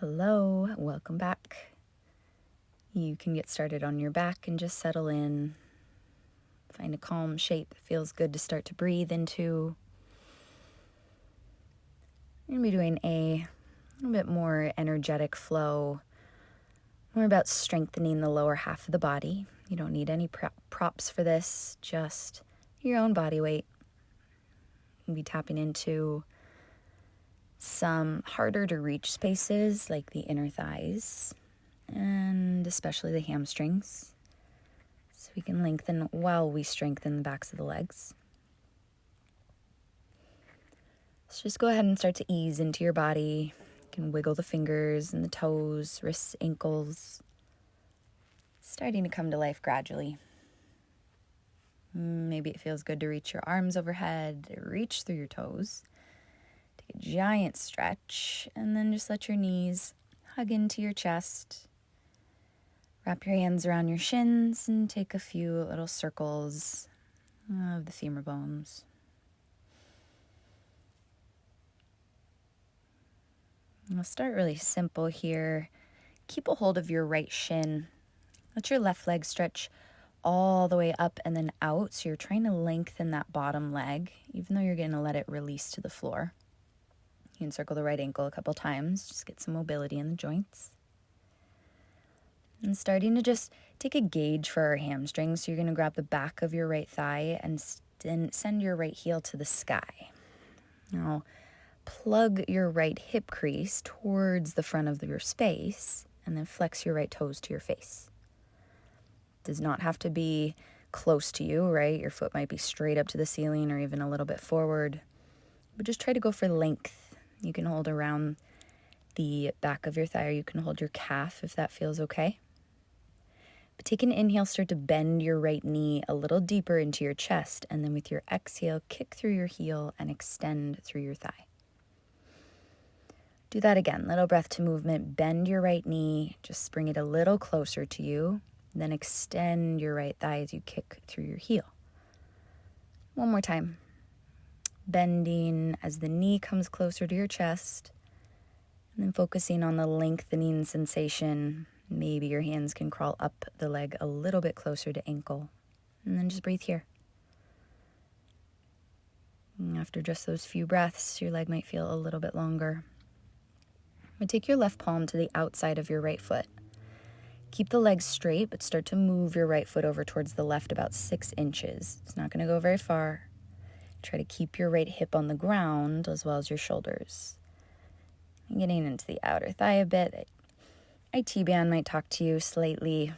Hello, welcome back. You can get started on your back and just settle in. Find a calm shape that feels good to start to breathe into. I'm going to be doing a little bit more energetic flow, more about strengthening the lower half of the body. You don't need any props for this, just your own body weight. You'll be tapping into some harder to reach spaces like the inner thighs and especially the hamstrings, so we can lengthen while we strengthen the backs of the legs. So just go ahead and start to ease into your body. You can wiggle the fingers and the toes, wrists, ankles, starting to come to life gradually. Maybe it feels good to reach your arms overhead, reach through your toes. Take a giant stretch, and then just let your knees hug into your chest. Wrap your hands around your shins and take a few little circles of the femur bones. We'll start really simple here. Keep a hold of your right shin. Let your left leg stretch all the way up and then out. So you're trying to lengthen that bottom leg, even though you're going to let it release to the floor. You can circle the right ankle a couple times. Just get some mobility in the joints. And starting to just take a gauge for our hamstrings. So you're going to grab the back of your right thigh and send your right heel to the sky. Now, plug your right hip crease towards the front of your space and then flex your right toes to your face. It does not have to be close to you, right? Your foot might be straight up to the ceiling or even a little bit forward. But just try to go for length. You can hold around the back of your thigh, or you can hold your calf if that feels okay. But take an inhale, start to bend your right knee a little deeper into your chest, and then with your exhale, kick through your heel and extend through your thigh. Do that again. Little breath to movement. Bend your right knee. Just bring it a little closer to you. Then extend your right thigh as you kick through your heel. One more time. Bending as the knee comes closer to your chest. And then focusing on the lengthening sensation. Maybe your hands can crawl up the leg a little bit closer to ankle. And then just breathe here. And after just those few breaths, your leg might feel a little bit longer. But take your left palm to the outside of your right foot. Keep the legs straight, but start to move your right foot over towards the left about 6 inches. It's not going to go very far. Try to keep your right hip on the ground as well as your shoulders. And getting into the outer thigh a bit. IT band might talk to you slightly.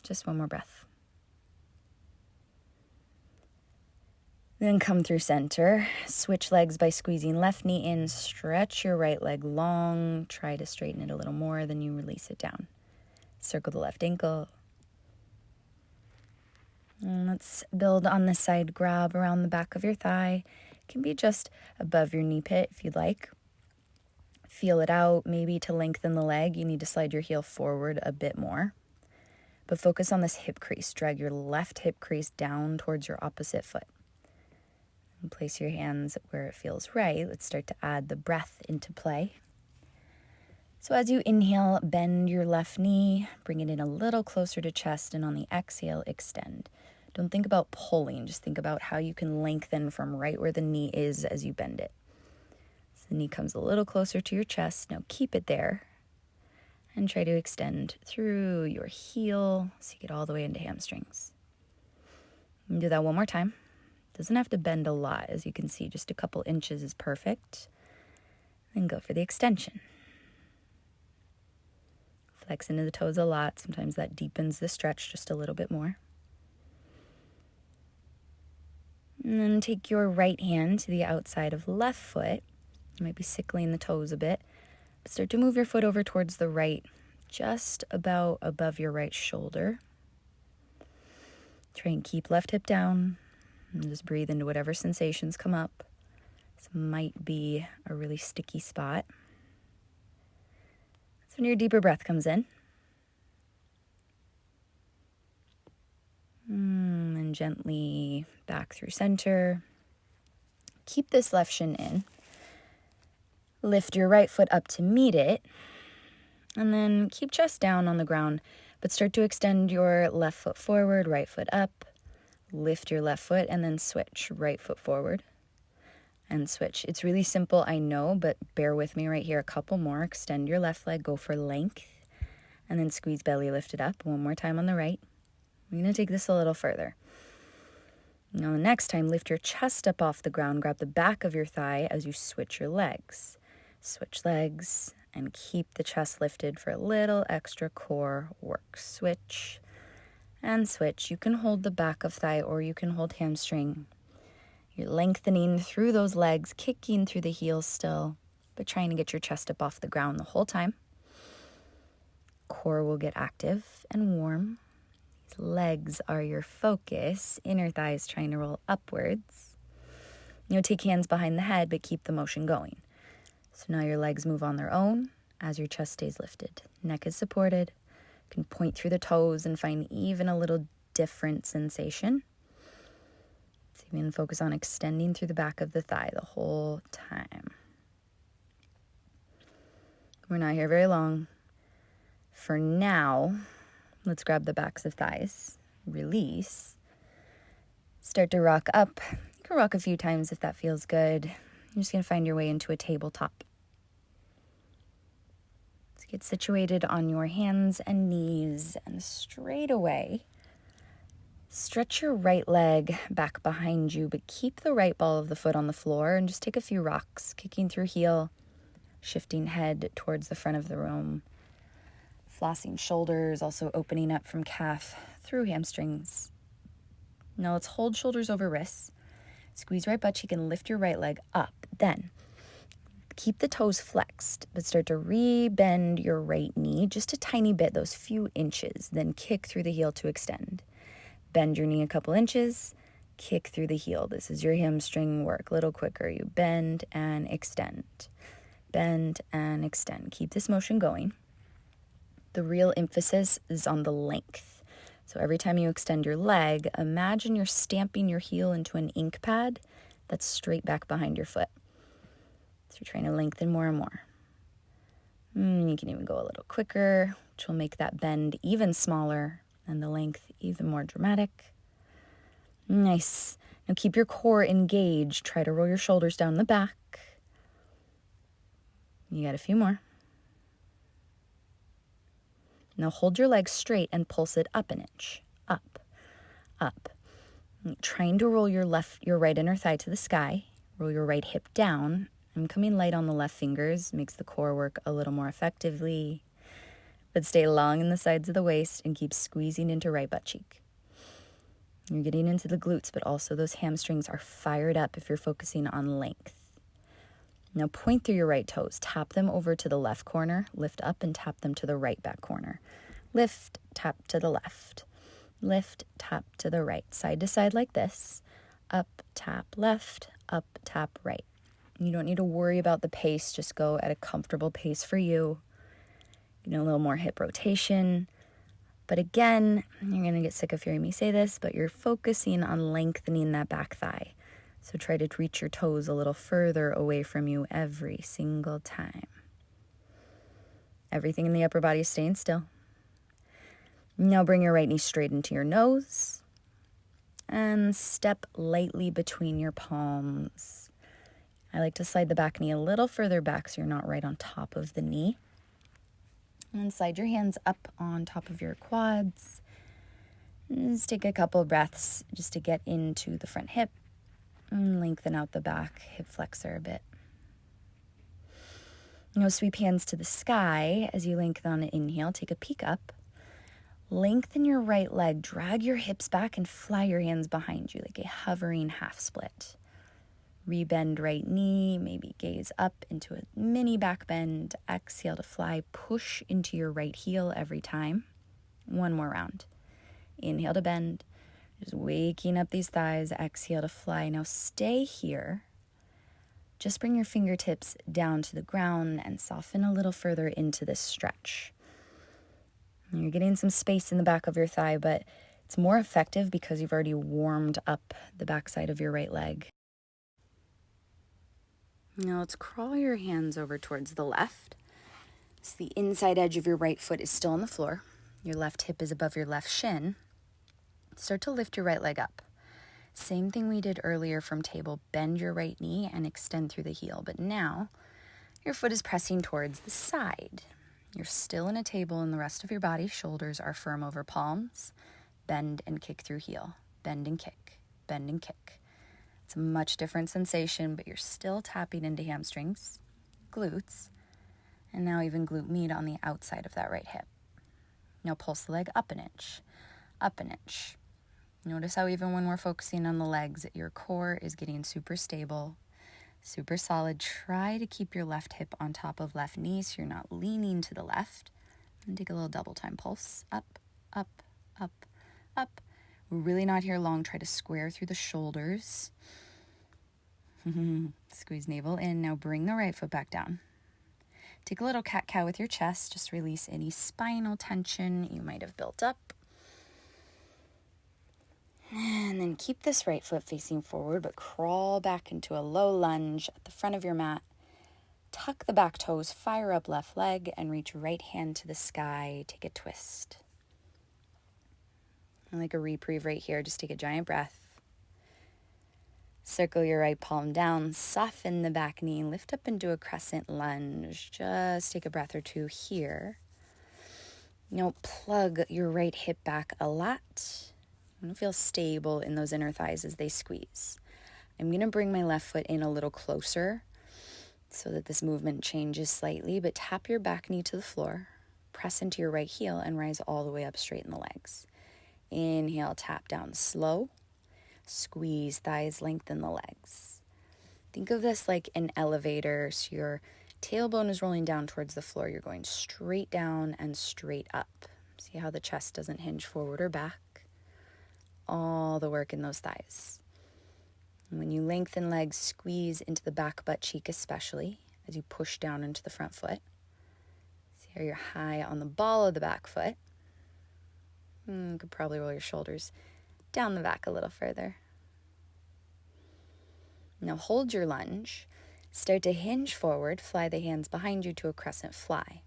Just one more breath. Then come through center. Switch legs by squeezing left knee in. Stretch your right leg long. Try to straighten it a little more, then you release it down. Circle the left ankle. And let's build on this side grab around the back of your thigh. It can be just above your knee pit if you'd like. Feel it out. Maybe to lengthen the leg, you need to slide your heel forward a bit more. But focus on this hip crease. Drag your left hip crease down towards your opposite foot. And place your hands where it feels right. Let's start to add the breath into play. So as you inhale, bend your left knee, bring it in a little closer to chest, and on the exhale, extend. Don't think about pulling, just think about how you can lengthen from right where the knee is as you bend it. So the knee comes a little closer to your chest. Now keep it there and try to extend through your heel so you get all the way into hamstrings. And do that one more time. Doesn't have to bend a lot, as you can see, just a couple inches is perfect. Then go for the extension. Flex into the toes a lot. Sometimes that deepens the stretch just a little bit more. And then take your right hand to the outside of left foot. You might be sickling the toes a bit. But start to move your foot over towards the right, just about above your right shoulder. Try and keep left hip down. And just breathe into whatever sensations come up. This might be a really sticky spot. That's when your deeper breath comes in. And gently back through center. Keep this left shin in. Lift your right foot up to meet it. And then keep chest down on the ground, but start to extend your left foot forward, right foot up. Lift your left foot and then switch. Right foot forward and switch. It's really simple, I know, but bear with me right here. A couple more. Extend your left leg, go for length, and then squeeze belly, lift it up. One more time on the right. We're going to take this a little further. Now the next time, lift your chest up off the ground. Grab the back of your thigh as you switch your legs. Switch legs and keep the chest lifted for a little extra core work. Switch and switch. You can hold the back of thigh or you can hold hamstring. You're lengthening through those legs, kicking through the heels still, but trying to get your chest up off the ground the whole time. Core will get active and warm. These legs are your focus. Inner thighs trying to roll upwards. Take hands behind the head, but keep the motion going. So now your legs move on their own as your chest stays lifted. Neck is supported. You can point through the toes and find even a little different sensation. So you can focus on extending through the back of the thigh the whole time. We're not here very long. For now, let's grab the backs of thighs. Release. Start to rock up. You can rock a few times if that feels good. You're just going to find your way into a tabletop. Let's get situated on your hands and knees, and straight away, stretch your right leg back behind you, but keep the right ball of the foot on the floor and just take a few rocks, kicking through heel, shifting head towards the front of the room, flossing shoulders, also opening up from calf through hamstrings. Now let's hold shoulders over wrists. Squeeze right butt cheek and lift your right leg up. Then keep the toes flexed, but start to re-bend your right knee just a tiny bit, those few inches. Then kick through the heel to extend. Bend your knee a couple inches, kick through the heel. This is your hamstring work. A little quicker. You bend and extend. Bend and extend. Keep this motion going. The real emphasis is on the length. So every time you extend your leg, imagine you're stamping your heel into an ink pad that's straight back behind your foot. So you're trying to lengthen more and more. You can even go a little quicker, which will make that bend even smaller and the length even more dramatic. Nice. Now keep your core engaged. Try to roll your shoulders down the back. You got a few more. Now hold your legs straight and pulse it up an inch. Up, up. Trying to roll your right inner thigh to the sky. Roll your right hip down. I'm coming light on the left fingers. Makes the core work a little more effectively. But stay long in the sides of the waist and keep squeezing into right butt cheek. You're getting into the glutes, but also those hamstrings are fired up if you're focusing on length. Now point through your right toes. Tap them over to the left corner. Lift up and tap them to the right back corner. Lift, tap to the left. Lift, tap to the right. Side to side like this. Up, tap, left. Up, tap, right. You don't need to worry about the pace. Just go at a comfortable pace for you. A little more hip rotation. But again, you're going to get sick of hearing me say this, but you're focusing on lengthening that back thigh. So try to reach your toes a little further away from you every single time. Everything in the upper body is staying still. Now bring your right knee straight into your nose and step lightly between your palms. I like to slide the back knee a little further back so you're not right on top of the knee. And then slide your hands up on top of your quads. And just take a couple of breaths just to get into the front hip. And lengthen out the back hip flexor a bit. Sweep hands to the sky as you lengthen on an inhale. Take a peek up. Lengthen your right leg. Drag your hips back and fly your hands behind you like a hovering half split. Rebend right knee. Maybe gaze up into a mini back bend. Exhale to fly. Push into your right heel every time. One more round. Inhale to bend. Just waking up these thighs, exhale to fly. Now stay here. Just bring your fingertips down to the ground and soften a little further into this stretch. And you're getting some space in the back of your thigh, but it's more effective because you've already warmed up the backside of your right leg. Now let's crawl your hands over towards the left. So the inside edge of your right foot is still on the floor. Your left hip is above your left shin. Start to lift your right leg up. Same thing we did earlier from table. Bend your right knee and extend through the heel. But now your foot is pressing towards the side. You're still in a table and the rest of your body, shoulders are firm over palms. Bend and kick through heel. Bend and kick. Bend and kick. It's a much different sensation, but you're still tapping into hamstrings, glutes, and now even glute med on the outside of that right hip. Now pulse the leg up an inch, up an inch. Notice how even when we're focusing on the legs, your core is getting super stable, super solid. Try to keep your left hip on top of left knee so you're not leaning to the left. And take a little double time pulse. Up, up, up, up. We're really not here long. Try to square through the shoulders. Squeeze navel in. Now bring the right foot back down. Take a little cat-cow with your chest. Just release any spinal tension you might have built up. And then keep this right foot facing forward, but crawl back into a low lunge at the front of your mat. Tuck the back toes, fire up left leg, and reach right hand to the sky. Take a twist. And like a reprieve right here, just take a giant breath. Circle your right palm down, soften the back knee, lift up into a crescent lunge. Just take a breath or two here. Now plug your right hip back a lot. I'm going to feel stable in those inner thighs as they squeeze. I'm going to bring my left foot in a little closer so that this movement changes slightly, but tap your back knee to the floor, press into your right heel, and rise all the way up, straighten the legs. Inhale, tap down slow. Squeeze thighs, lengthen the legs. Think of this like an elevator. So your tailbone is rolling down towards the floor. You're going straight down and straight up. See how the chest doesn't hinge forward or back? All the work in those thighs. And when you lengthen legs, squeeze into the back butt cheek especially as you push down into the front foot. See how you're high on the ball of the back foot. You could probably roll your shoulders down the back a little further. Now hold your lunge. Start to hinge forward. Fly the hands behind you to a crescent fly.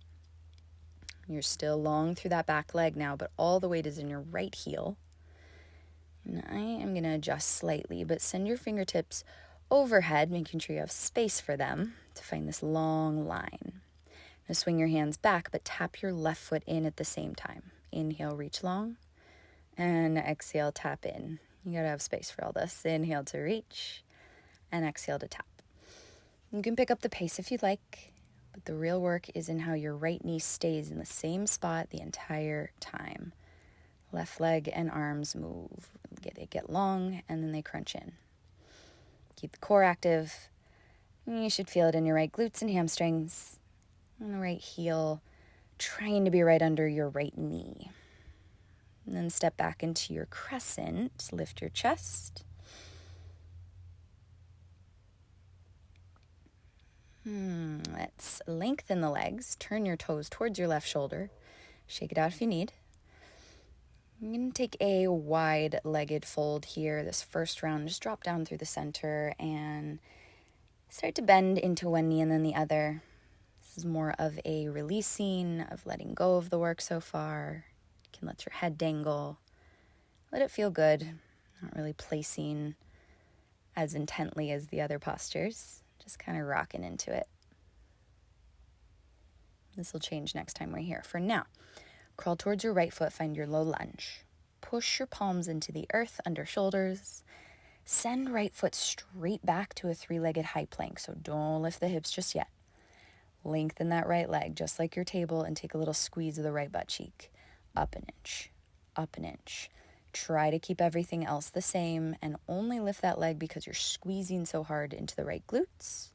You're still long through that back leg now, but all the weight is in your right heel. And I am going to adjust slightly, but send your fingertips overhead, making sure you have space for them to find this long line. Now swing your hands back, but tap your left foot in at the same time. Inhale, reach long. And exhale, tap in. You gotta have space for all this. Inhale to reach, and exhale to tap. You can pick up the pace if you'd like, but the real work is in how your right knee stays in the same spot the entire time. Left leg and arms move. They get long, and then they crunch in. Keep the core active. You should feel it in your right glutes and hamstrings. And the right heel trying to be right under your right knee. And then step back into your crescent. Lift your chest. Let's lengthen the legs. Turn your toes towards your left shoulder. Shake it out if you need. I'm going to take a wide-legged fold here. This first round, just drop down through the center and start to bend into one knee and then the other. This is more of a releasing, of letting go of the work so far. You can let your head dangle. Let it feel good. Not really placing as intently as the other postures. Just kind of rocking into it. This will change next time we're here. For now, crawl towards your right foot, find your low lunge. Push your palms into the earth under shoulders. Send right foot straight back to a three-legged high plank, so don't lift the hips just yet. Lengthen that right leg, just like your table, and take a little squeeze of the right butt cheek. Up an inch, up an inch. Try to keep everything else the same, and only lift that leg because you're squeezing so hard into the right glutes.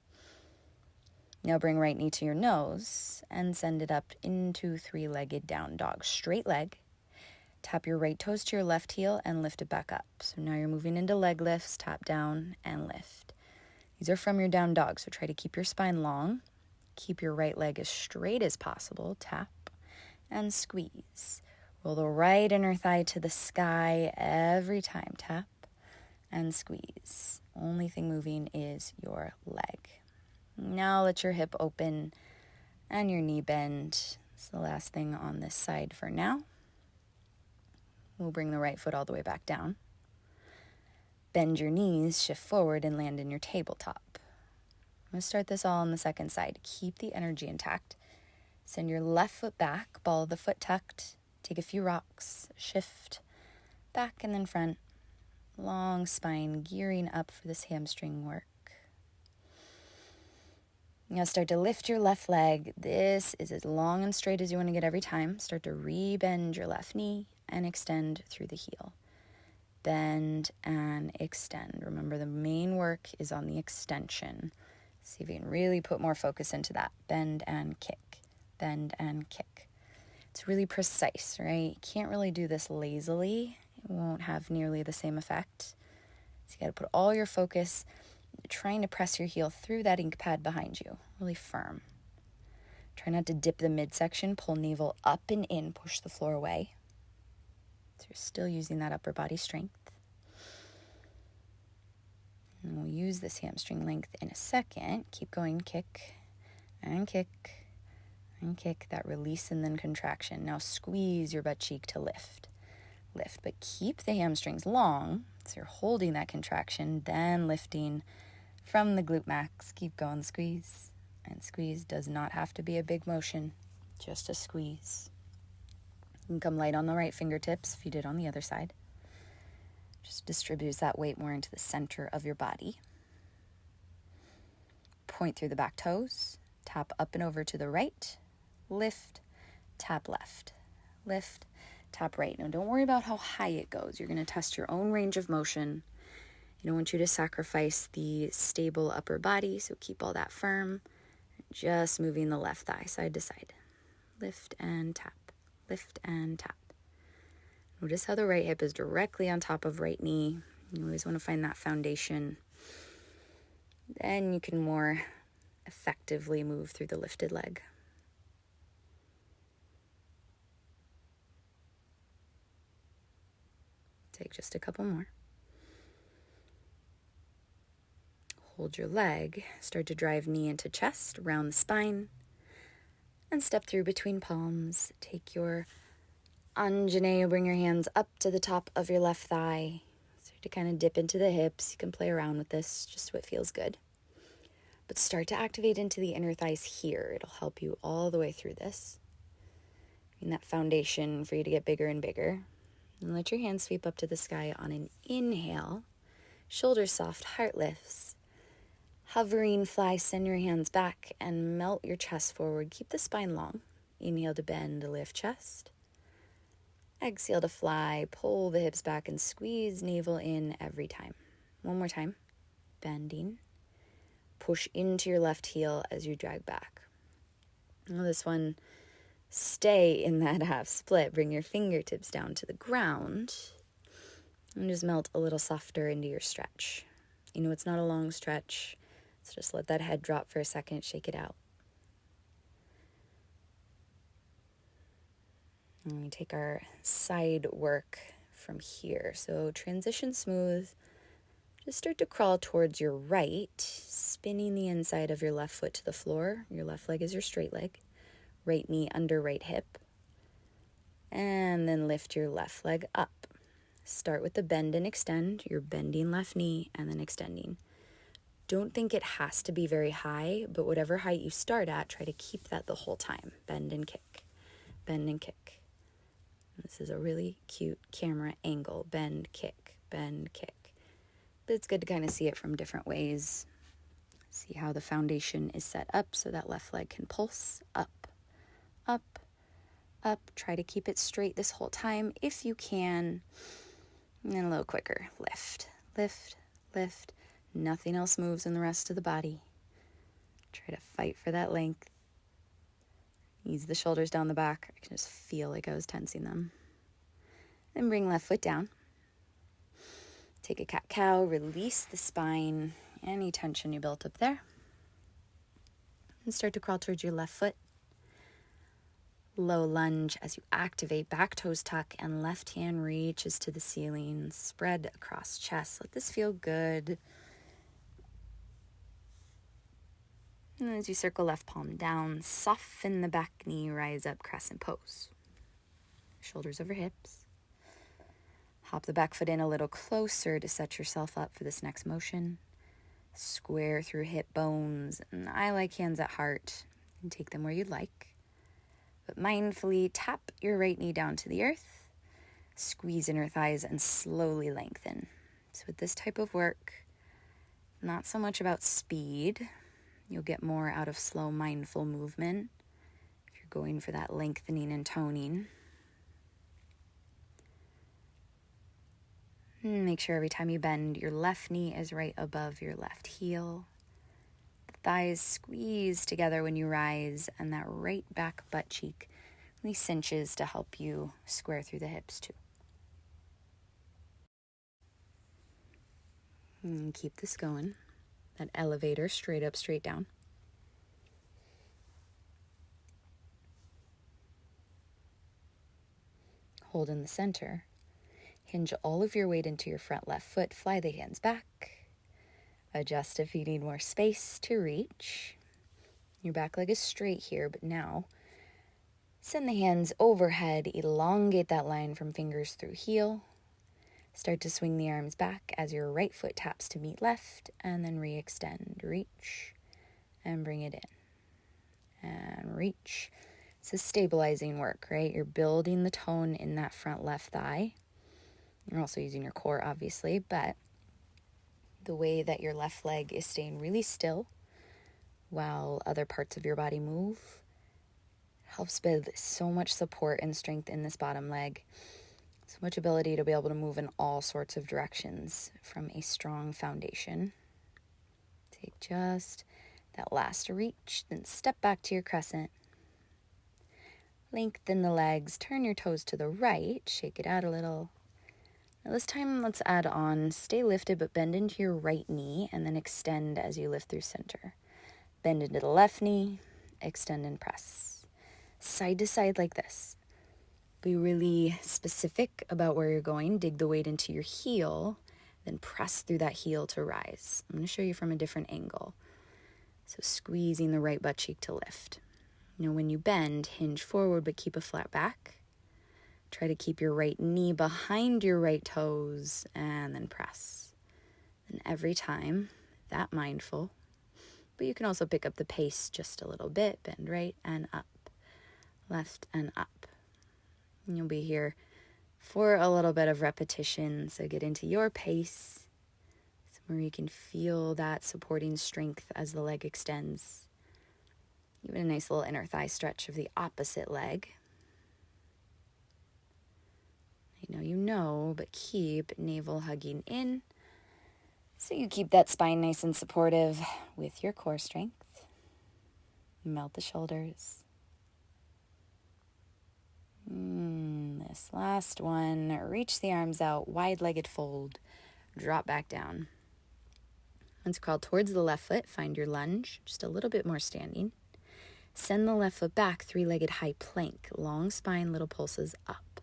Now bring right knee to your nose and send it up into three-legged down dog. Straight leg. Tap your right toes to your left heel and lift it back up. So now you're moving into leg lifts, tap down and lift. These are from your down dog, so try to keep your spine long. Keep your right leg as straight as possible. Tap and squeeze. Roll the right inner thigh to the sky every time. Tap and squeeze. Only thing moving is your leg. Now let your hip open and your knee bend. That's the last thing on this side for now. We'll bring the right foot all the way back down. Bend your knees, shift forward, and land in your tabletop. I'm going to start this all on the second side. Keep the energy intact. Send your left foot back, ball of the foot tucked. Take a few rocks, shift back and then front. Long spine, gearing up for this hamstring work. Now start to lift your left leg. This is as long and straight as you want to get every time. Start to re-bend your left knee and extend through the heel. Bend and extend. Remember, the main work is on the extension. See if you can really put more focus into that. Bend and kick. Bend and kick. It's really precise, right? You can't really do this lazily. It won't have nearly the same effect. So you got to put all your focus trying to press your heel through that ink pad behind you. Really firm. Try not to dip the midsection. Pull navel up and in. Push the floor away. So you're still using that upper body strength. And we'll use this hamstring length in a second. Keep going. Kick and kick and kick. That release and then contraction. Now squeeze your butt cheek to lift. Lift, but keep the hamstrings long. So you're holding that contraction, then lifting from the glute max. Keep going. Squeeze. And squeeze does not have to be a big motion. Just a squeeze. You can come light on the right fingertips if you did on the other side. Just distributes that weight more into the center of your body. Point through the back toes. Tap up and over to the right. Lift. Tap left. Lift. Tap right. Now don't worry about how high it goes. You're going to test your own range of motion. I don't want you to sacrifice the stable upper body, so keep all that firm. Just moving the left thigh side to side. Lift and tap. Lift and tap. Notice how the right hip is directly on top of right knee. You always want to find that foundation. Then you can more effectively move through the lifted leg. Take just a couple more. Hold your leg. Start to drive knee into chest, round the spine, and step through between palms. Take your Anjaneya, bring your hands up to the top of your left thigh. Start to kind of dip into the hips. You can play around with this, just what feels good. But start to activate into the inner thighs here. It'll help you all the way through this. And that foundation for you to get bigger and bigger. And let your hands sweep up to the sky on an inhale. Shoulders soft, heart lifts. Hovering, fly, send your hands back and melt your chest forward. Keep the spine long. Inhale to bend, lift chest. Exhale to fly, pull the hips back and squeeze navel in every time. One more time. Bending. Push into your left heel as you drag back. Now this one, stay in that half split. Bring your fingertips down to the ground and just melt a little softer into your stretch. You know, it's not a long stretch, so just let that head drop for a second, shake it out. And we take our side work from here. So transition smooth. Just start to crawl towards your right, spinning the inside of your left foot to the floor. Your left leg is your straight leg. Right knee under right hip. And then lift your left leg up. Start with the bend and extend. You're bending left knee and then extending. Don't think it has to be very high, but whatever height you start at, try to keep that the whole time. Bend and kick. Bend and kick. This is a really cute camera angle. Bend, kick, bend, kick. But it's good to kind of see it from different ways. See how the foundation is set up so that left leg can pulse up, up, up. Try to keep it straight this whole time if you can. And then a little quicker. Lift, lift, lift. Nothing else moves in the rest of the body. Try to fight for that length. Ease the shoulders down the back. I can just feel like I was tensing them. Then bring left foot down. Take a cat-cow, release the spine, any tension you built up there. And start to crawl towards your left foot. Low lunge as you activate, back toes tuck, and left hand reaches to the ceiling. Spread across chest. Let this feel good. And then as you circle left palm down, soften the back knee, rise up, crescent pose. Shoulders over hips. Hop the back foot in a little closer to set yourself up for this next motion. Square through hip bones, and I like hands at heart, and take them where you'd like. But mindfully tap your right knee down to the earth, squeeze inner thighs, and slowly lengthen. So with this type of work, not so much about speed. You'll get more out of slow, mindful movement if you're going for that lengthening and toning. Make sure every time you bend, your left knee is right above your left heel. The thighs squeeze together when you rise, and that right back butt cheek really cinches to help you square through the hips too. And keep this going. That elevator, straight up, straight down. Hold in the center. Hinge all of your weight into your front left foot. Fly the hands back. Adjust if you need more space to reach. Your back leg is straight here, but now send the hands overhead. Elongate that line from fingers through heel. Start to swing the arms back as your right foot taps to meet left, and then re-extend. Reach and bring it in. And reach. It's a stabilizing work, right? You're building the tone in that front left thigh. You're also using your core, obviously, but the way that your left leg is staying really still while other parts of your body move helps build so much support and strength in this bottom leg. So much ability to be able to move in all sorts of directions from a strong foundation. Take just that last reach, then step back to your crescent. Lengthen the legs, turn your toes to the right, shake it out a little. Now this time, let's add on, stay lifted, but bend into your right knee, and then extend as you lift through center. Bend into the left knee, extend and press. Side to side like this. Be really specific about where you're going. Dig the weight into your heel, then press through that heel to rise. I'm going to show you from a different angle. So squeezing the right butt cheek to lift. You know, when you bend, hinge forward, but keep a flat back. Try to keep your right knee behind your right toes, and then press. And every time, that mindful. But you can also pick up the pace just a little bit. Bend right and up, left and up. And you'll be here for a little bit of repetition, so get into your pace, somewhere you can feel that supporting strength as the leg extends. Even a nice little inner thigh stretch of the opposite leg. I know you know, but keep navel hugging in, so you keep that spine nice and supportive with your core strength. Melt the shoulders. This last one, reach the arms out, wide-legged fold, drop back down. Let's crawl towards the left foot, find your lunge, just a little bit more standing. Send the left foot back, three-legged high plank, long spine, little pulses up,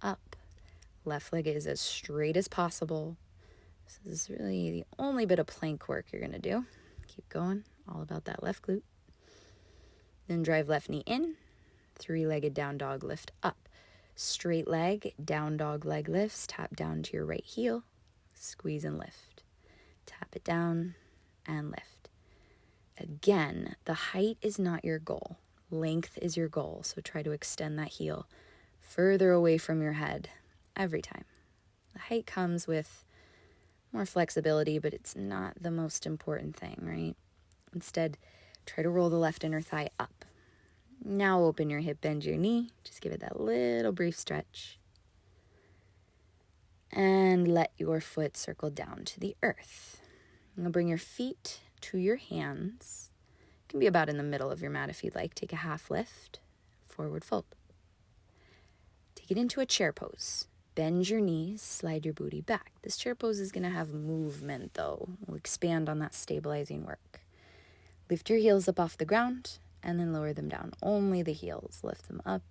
up. Left leg is as straight as possible. This is really the only bit of plank work you're going to do. Keep going, all about that left glute. Then drive left knee in, three-legged down dog lift up. Straight leg, down dog leg lifts, tap down to your right heel, squeeze and lift. Tap it down and lift. Again, the height is not your goal. Length is your goal, so try to extend that heel further away from your head every time. The height comes with more flexibility, but it's not the most important thing, right? Instead, try to roll the left inner thigh up. Now open your hip, bend your knee. Just give it that little brief stretch. And let your foot circle down to the earth. You'll bring your feet to your hands. It can be about in the middle of your mat if you'd like. Take a half lift, forward fold. Take it into a chair pose. Bend your knees, slide your booty back. This chair pose is going to have movement, though. We'll expand on that stabilizing work. Lift your heels up off the ground, and then lower them down. Only the heels. Lift them up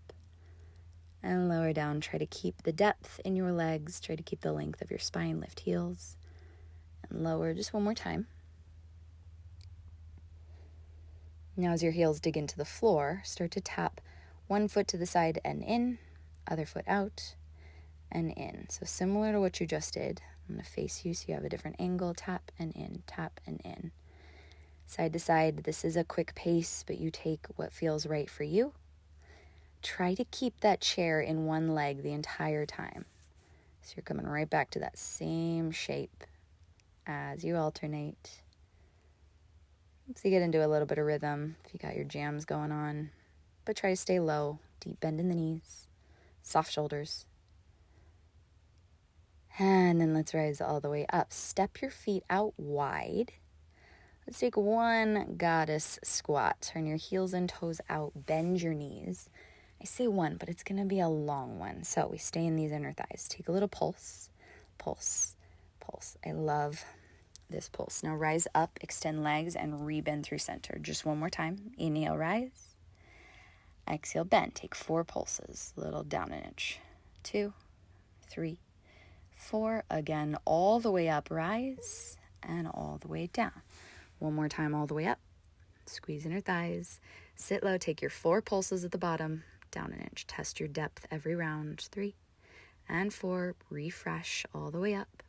and lower down. Try to keep the depth in your legs. Try to keep the length of your spine. Lift heels and lower. Just one more time. Now as your heels dig into the floor, start to tap one foot to the side and in, other foot out and in. So similar to what you just did. I'm going to face you so you have a different angle. Tap and in, tap and in. Side to side, this is a quick pace, but you take what feels right for you. Try to keep that chair in one leg the entire time. So you're coming right back to that same shape as you alternate. So you get into a little bit of rhythm if you got your jams going on. But try to stay low, deep bend in the knees, soft shoulders. And then let's rise all the way up. Step your feet out wide. Let's take one goddess squat. Turn your heels and toes out, bend your knees. I say one, but it's going to be a long one. So we stay in these inner thighs. Take a little pulse, pulse, pulse. I love this pulse. Now rise up, extend legs, and rebend through center. Just one more time. Inhale, rise. Exhale, bend. Take 4 pulses. Little down an inch. 2, 3, 4. Again, all the way up, rise, and all the way down. One more time, all the way up. Squeeze inner thighs. Sit low. Take your 4 pulses at the bottom. Down an inch. Test your depth every round. 3 and 4. Refresh all the way up.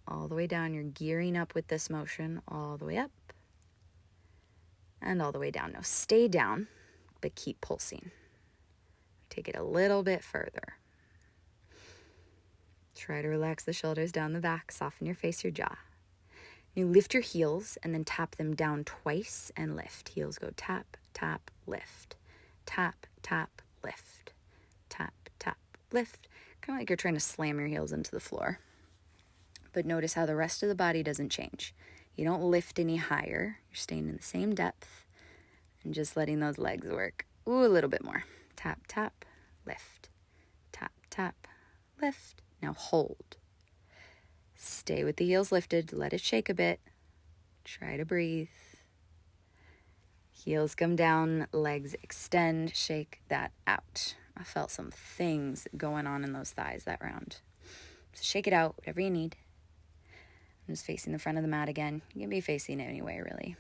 All the way down. You're gearing up with this motion. All the way up. And all the way down. Now stay down, but keep pulsing. Take it a little bit further. Try to relax the shoulders down the back. Soften your face, your jaw. You lift your heels and then tap them down twice and lift. Heels go tap, tap, lift. Tap, tap, lift. Tap, tap, lift. Kind of like you're trying to slam your heels into the floor. But notice how the rest of the body doesn't change. You don't lift any higher. You're staying in the same depth and just letting those legs work. Ooh, a little bit more. Tap, tap, lift. Tap, tap, lift. Now hold. Stay with the heels lifted. Let it shake a bit. Try to breathe. Heels come down, legs extend, shake that out. I felt some things going on in those thighs that round. So shake it out, whatever you need. I'm just facing the front of the mat again. You can be facing it anyway, really.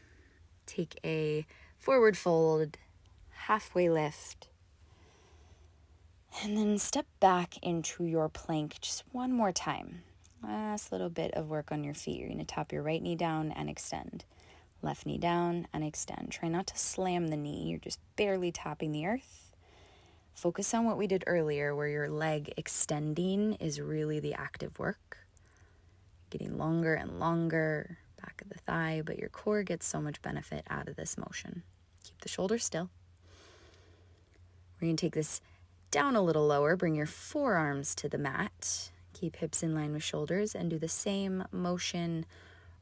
Take a forward fold, halfway lift. And then step back into your plank just one more time. Last little bit of work on your feet. You're going to tap your right knee down and extend. Left knee down and extend. Try not to slam the knee. You're just barely tapping the earth. Focus on what we did earlier, where your leg extending is really the active work. Getting longer and longer, back of the thigh, but your core gets so much benefit out of this motion. Keep the shoulders still. We're going to take this down a little lower. Bring your forearms to the mat. Keep hips in line with shoulders and do the same motion.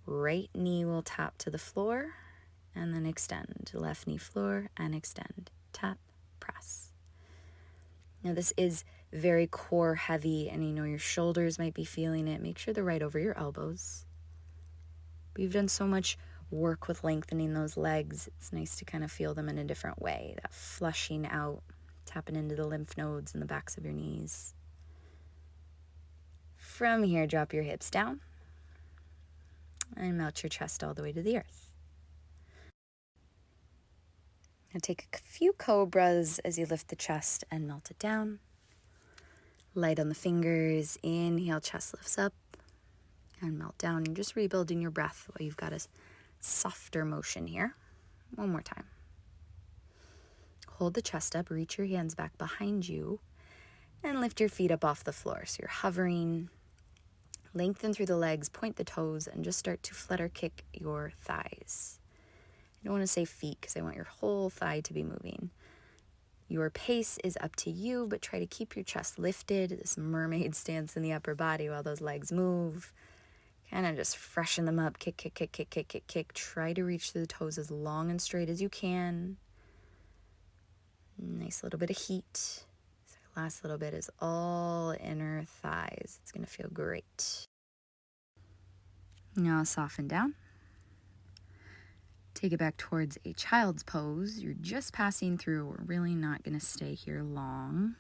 Right knee will tap to the floor and then extend. Left knee floor and extend. Tap, press. Now this is very core heavy and you know your shoulders might be feeling it. Make sure they're right over your elbows. But you've done so much work with lengthening those legs. It's nice to kind of feel them in a different way. That flushing out, tapping into the lymph nodes in the backs of your knees. From here, drop your hips down and melt your chest all the way to the earth. Now take a few cobras as you lift the chest and melt it down. Light on the fingers. Inhale, chest lifts up and melt down. You're just rebuilding your breath while you've got a softer motion here. One more time. Hold the chest up, reach your hands back behind you, and lift your feet up off the floor. So you're hovering. Lengthen through the legs, point the toes, and just start to flutter kick your thighs. I don't want to say feet because I want your whole thigh to be moving. Your pace is up to you, but try to keep your chest lifted, this mermaid stance in the upper body while those legs move. Kind of just freshen them up. Kick, kick, kick, kick, kick, kick, kick. Try to reach through the toes as long and straight as you can. Nice little bit of heat. So last little bit is all inner thighs. It's going to feel great. Now soften down. Take it back towards a child's pose. You're just passing through. We're really not going to stay here long.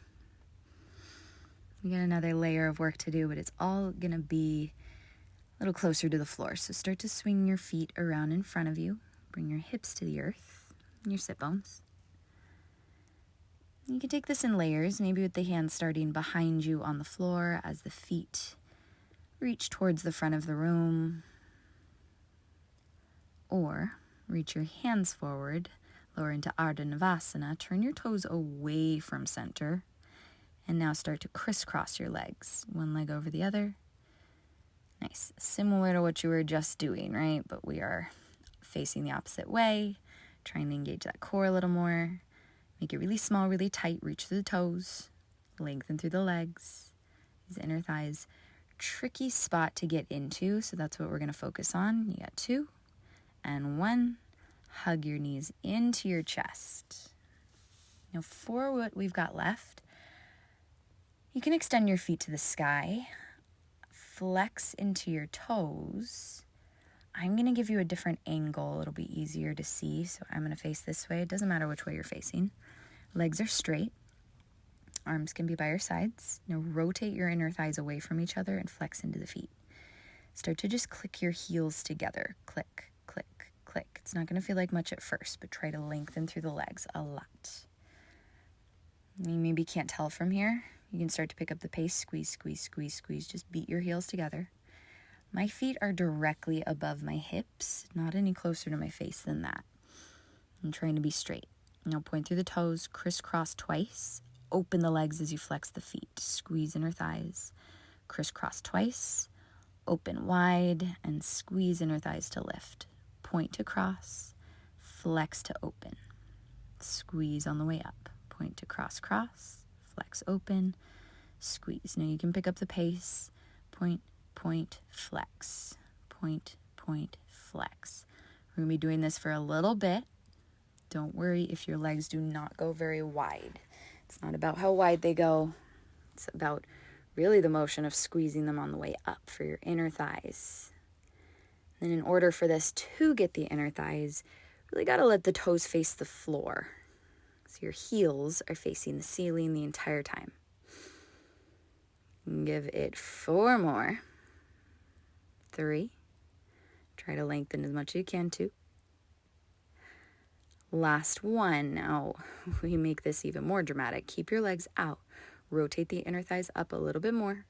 We got another layer of work to do, but it's all going to be a little closer to the floor. So start to swing your feet around in front of you. Bring your hips to the earth. your sit bones. You can take this in layers, maybe with the hands starting behind you on the floor as the feet reach towards the front of the room. Or reach your hands forward, lower into Ardha Navasana, turn your toes away from center, and now start to crisscross your legs, one leg over the other. Nice, similar to what you were just doing, right? But we are facing the opposite way, trying to engage that core a little more. Make it really small, really tight, reach through the toes, lengthen through the legs, these inner thighs. Tricky spot to get into, so that's what we're gonna focus on. You got 2 and 1. Hug your knees into your chest. Now for what we've got left, you can extend your feet to the sky, flex into your toes. I'm going to give you a different angle. It'll be easier to see. So I'm going to face this way. It doesn't matter which way you're facing. Legs are straight. Arms can be by your sides. Now rotate your inner thighs away from each other and flex into the feet. Start to just click your heels together. Click, click, click. It's not going to feel like much at first, but try to lengthen through the legs a lot. You maybe can't tell from here. You can start to pick up the pace. Squeeze, squeeze, squeeze, squeeze. Just beat your heels together. My feet are directly above my hips, not any closer to my face than that. I'm trying to be straight. Now point through the toes, crisscross twice. Open the legs as you flex the feet. Squeeze inner thighs. Crisscross twice. Open wide and squeeze inner thighs to lift. Point to cross. Flex to open. Squeeze on the way up. Point to cross, cross. Flex open. Squeeze. Now you can pick up the pace. Point, point, flex. Point, point, flex. We're going to be doing this for a little bit. Don't worry if your legs do not go very wide. It's not about how wide they go. It's about really the motion of squeezing them on the way up for your inner thighs. Then in order for this to get the inner thighs, really got to let the toes face the floor. So your heels are facing the ceiling the entire time. Give it 4 more. 3. Try to lengthen as much as you can. 2. Last 1. Now we make this even more dramatic. Keep your legs out. Rotate the inner thighs up a little bit more.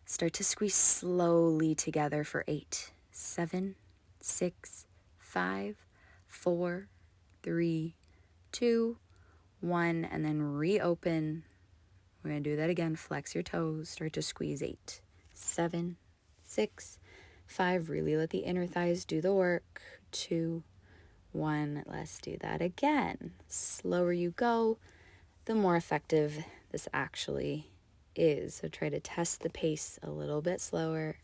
Start to squeeze slowly together for 8, 7, 6, 5, 4, 3, 2, 1, and then reopen. We're going to do that again. Flex your toes. Start to squeeze 8, 7, 6, 5. Really let the inner thighs do the work. 2, 1. Let's do that again. Slower you go, the more effective this actually is. So try to test the pace a little bit slower.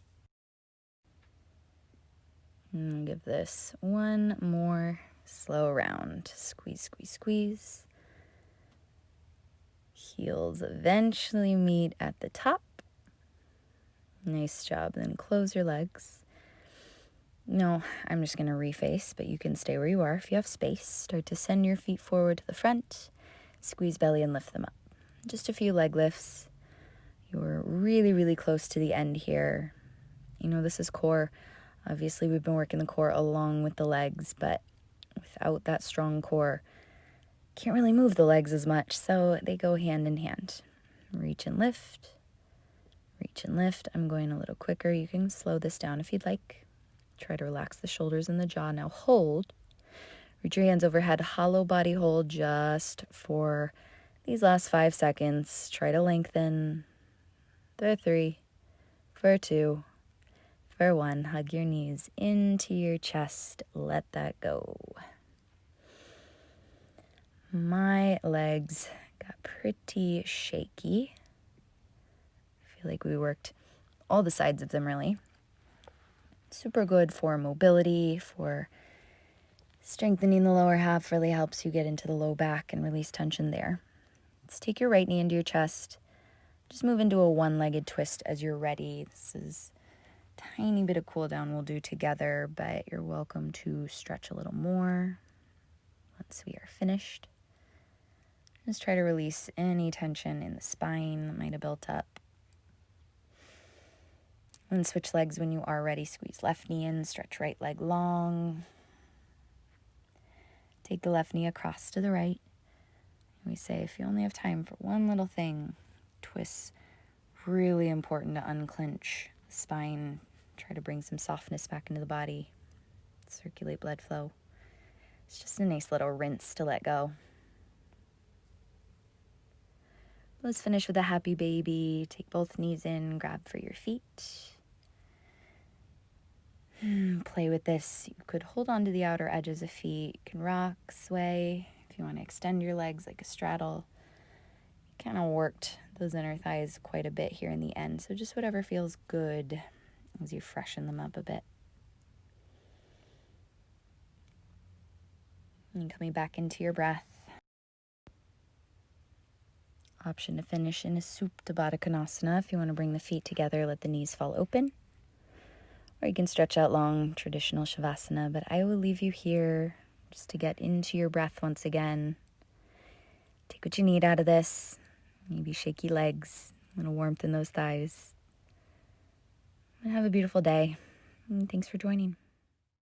And give this 1 more slow round. Squeeze, squeeze, squeeze. Heels eventually meet at the top. Nice job. Then close your legs. No, I'm just going to reface, but you can stay where you are if you have space. Start to send your feet forward to the front. Squeeze belly and lift them up. Just a few leg lifts. You're really, really close to the end here. You know, this is core. Obviously, we've been working the core along with the legs, but without that strong core, can't really move the legs as much, so they go hand in hand. Reach and lift. Reach and lift. I'm going a little quicker. You can slow this down if you'd like. Try to relax the shoulders and the jaw. Now hold. Reach your hands overhead. Hollow body hold just for these last 5 seconds. Try to lengthen. For 3, for 2, for 1. Hug your knees into your chest. Let that go. My legs got pretty shaky. I feel like we worked all the sides of them really. Super good for mobility, for strengthening the lower half. Really helps you get into the low back and release tension there. Let's take your right knee into your chest. Just move into a one-legged twist as you're ready. This is a tiny bit of cool down we'll do together, but you're welcome to stretch a little more once we are finished. Just try to release any tension in the spine that might have built up. And switch legs when you are ready. Squeeze left knee in, stretch right leg long. Take the left knee across to the right. And we say, if you only have time for one little thing, twists. Really important to unclench the spine. Try to bring some softness back into the body. Circulate blood flow. It's just a nice little rinse to let go. Let's finish with a happy baby. Take both knees in, grab for your feet. Play with this. You could hold on to the outer edges of feet. You can rock, sway. If you want to extend your legs like a straddle. Kind of worked those inner thighs quite a bit here in the end. So just whatever feels good as you freshen them up a bit. And coming back into your breath. Option to finish in a Supta Baddha Konasana if you want to bring the feet together, let the knees fall open. Or you can stretch out long, traditional Shavasana, but I will leave you here just to get into your breath once again. Take what you need out of this. Maybe shaky legs, a little warmth in those thighs. And have a beautiful day. And thanks for joining.